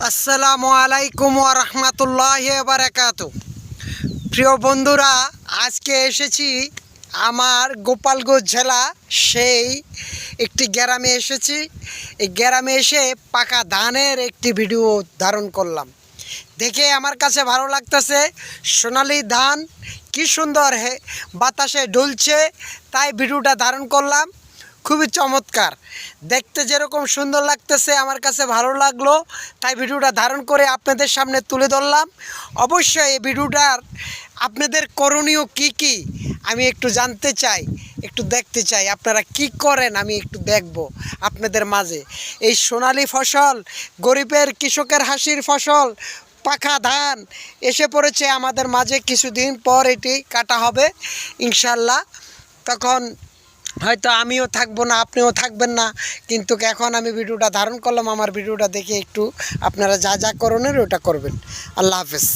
আসসালামু আলাইকুম ওয়া রাহমাতুল্লাহি ওয়া বারাকাতুহু। প্রিয় বন্ধুরা, আজকে এসেছি আমার গোপালগঞ্জ জেলা সেই একটি গ্রামে এসেছি। এই গ্রামে এসে পাকা ধানের একটি ভিডিও ধারণ করলাম। দেখে আমার কাছে ভালো লাগতেছে। সোনালি ধান কি সুন্দর বাতাসে ঢুলছে, তাই ভিডিওটা ধারণ করলাম। খুবই চমৎকার, দেখতে যেরকম সুন্দর লাগতেছে আমার কাছে ভালো লাগলো, তাই ভিডিওটা ধারণ করে আপনাদের সামনে তুলে ধরলাম। অবশ্যই এই ভিডিওটার আপনাদের করণীয় কি কি আমি একটু জানতে চাই, একটু দেখতে চাই আপনারা কি করেন, আমি একটু দেখব আপনাদের মাঝে। এই সোনালি ফসল, গরিবের কৃষকের হাসির ফসল পাকা ধান এসে পড়েছে আমাদের মাঝে। কিছুদিন পর এটি কাটা হবে ইনশাল্লাহ। তখন হয়তো আমিও থাকবো না, আপনিও থাকবেন না, কিন্তু এখন আমি ভিডিওটা ধারণ করলাম। আমার ভিডিওটা দেখে একটু আপনারা যা যা করণের ওটা করবেন। আল্লাহ হাফেজ।